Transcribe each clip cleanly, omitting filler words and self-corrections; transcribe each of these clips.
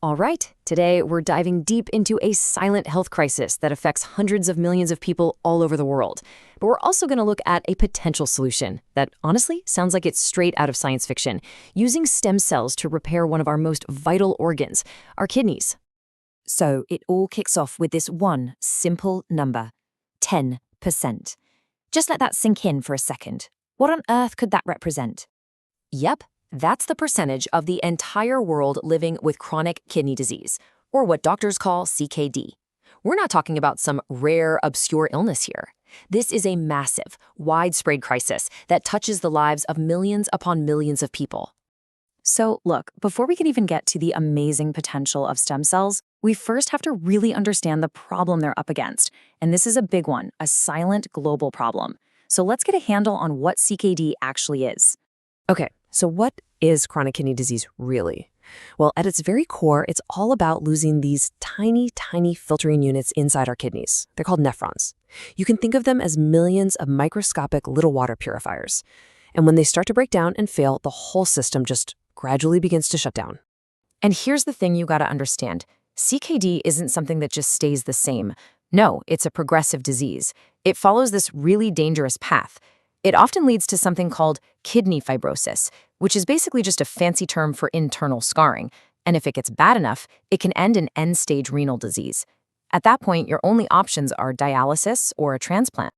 All right, today we're diving deep into a silent health crisis that affects hundreds of millions of people all over the world. But we're also going to look at a potential solution that honestly sounds like it's straight out of science fiction, using stem cells to repair one of our most vital organs, our kidneys. So it all kicks off with this one simple number, 10%. Just let that sink in for a second. What on earth could that represent? Yep, that's the percentage of the entire world living with chronic kidney disease, or what doctors call CKD. We're not talking about some rare, obscure illness here. This is a massive, widespread crisis that touches the lives of millions upon millions of people. So look, before we can even get to the amazing potential of stem cells, we first have to really understand the problem they're up against. And this is a big one, a silent global problem. So let's get a handle on what CKD actually is. Okay, so what is chronic kidney disease really? Well, at its very core, it's all about losing these tiny, tiny filtering units inside our kidneys. They're called nephrons. You can think of them as millions of microscopic little water purifiers. And when they start to break down and fail, the whole system just gradually begins to shut down. And here's the thing you gotta understand. CKD isn't something that just stays the same. No, it's a progressive disease. It follows this really dangerous path. It often leads to something called kidney fibrosis, which is basically just a fancy term for internal scarring. And if it gets bad enough, it can end in end-stage renal disease. At that point, your only options are dialysis or a transplant.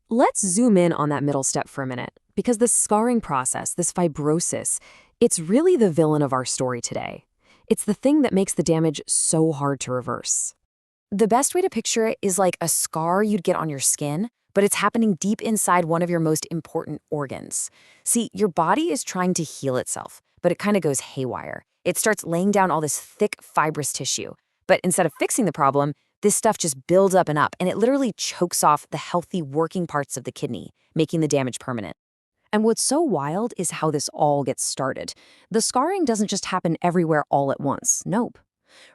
Let's zoom in on that middle step for a minute, because the scarring process, this fibrosis, it's really the villain of our story today. It's the thing that makes the damage so hard to reverse. The best way to picture it is like a scar you'd get on your skin, but it's happening deep inside one of your most important organs. See, your body is trying to heal itself, but it kind of goes haywire. It starts laying down all this thick, fibrous tissue. But instead of fixing the problem, this stuff just builds up, and it literally chokes off the healthy working parts of the kidney, making the damage permanent. And what's so wild is how this all gets started. The scarring doesn't just happen everywhere all at once. Nope.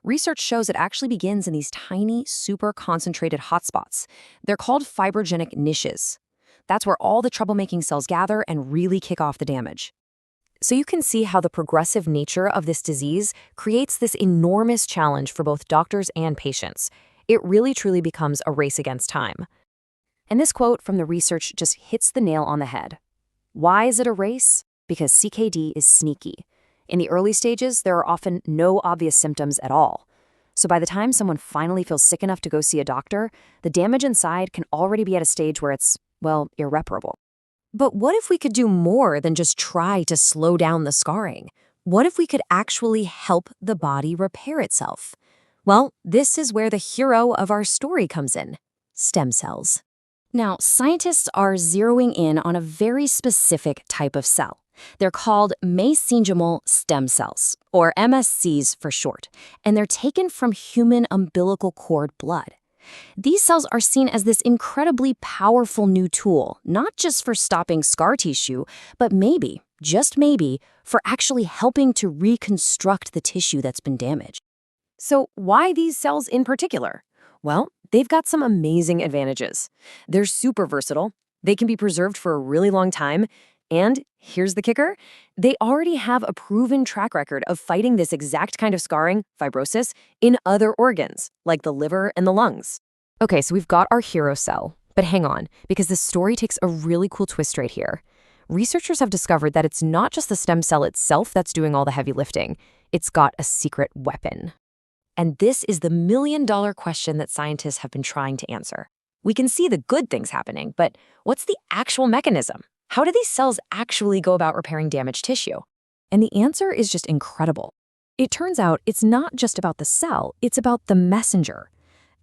Research shows it actually begins in these tiny, super concentrated hotspots. They're called fibrogenic niches. That's where all the troublemaking cells gather and really kick off the damage. So you can see how the progressive nature of this disease creates this enormous challenge for both doctors and patients. It really truly becomes a race against time. And this quote from the research just hits the nail on the head. Why is it a race? Because CKD is sneaky. In the early stages, there are often no obvious symptoms at all. So by the time someone finally feels sick enough to go see a doctor, the damage inside can already be at a stage where it's, well, irreparable. But what if we could do more than just try to slow down the scarring? What if we could actually help the body repair itself? Well, this is where the hero of our story comes in: stem cells. Now, scientists are zeroing in on a very specific type of cell. They're called mesenchymal stem cells, or MSCs for short, and they're taken from human umbilical cord blood. These cells are seen as this incredibly powerful new tool, not just for stopping scar tissue, but maybe, just maybe, for actually helping to reconstruct the tissue that's been damaged. So why these cells in particular? Well, they've got some amazing advantages. They're super versatile, they can be preserved for a really long time, and here's the kicker, they already have a proven track record of fighting this exact kind of scarring, fibrosis, in other organs, like the liver and the lungs. Okay, so we've got our hero cell, but hang on, because the story takes a really cool twist right here. Researchers have discovered that it's not just the stem cell itself that's doing all the heavy lifting, it's got a secret weapon. And this is the million-dollar question that scientists have been trying to answer. We can see the good things happening, but what's the actual mechanism? How do these cells actually go about repairing damaged tissue? And the answer is just incredible. It turns out it's not just about the cell, it's about the messenger.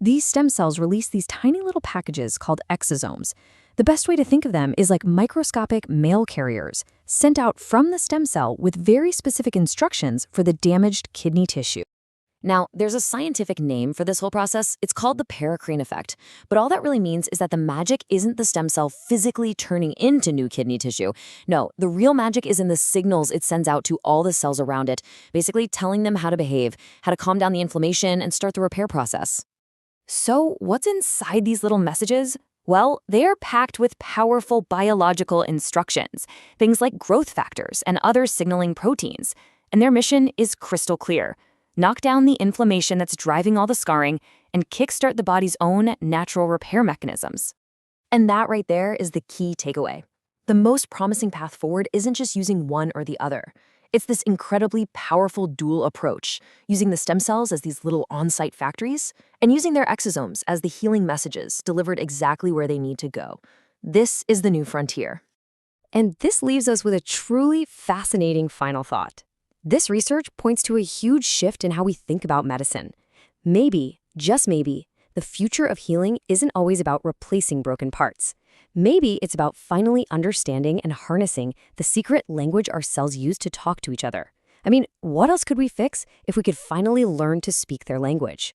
These stem cells release these tiny little packages called exosomes. The best way to think of them is like microscopic mail carriers sent out from the stem cell with very specific instructions for the damaged kidney tissue. Now, there's a scientific name for this whole process. It's called the paracrine effect. But all that really means is that the magic isn't the stem cell physically turning into new kidney tissue. No, the real magic is in the signals it sends out to all the cells around it, basically telling them how to behave, how to calm down the inflammation, and start the repair process. So what's inside these little messages? Well, they are packed with powerful biological instructions, things like growth factors and other signaling proteins. And their mission is crystal clear. knock down the inflammation that's driving all the scarring, and kickstart the body's own natural repair mechanisms. And that right there is the key takeaway. The most promising path forward isn't just using one or the other. It's this incredibly powerful dual approach, using the stem cells as these little on-site factories, and using their exosomes as the healing messages delivered exactly where they need to go. This is the new frontier. And this leaves us with a truly fascinating final thought. This research points to a huge shift in how we think about medicine. Maybe, just maybe, the future of healing isn't always about replacing broken parts. Maybe it's about finally understanding and harnessing the secret language our cells use to talk to each other. I mean, what else could we fix if we could finally learn to speak their language?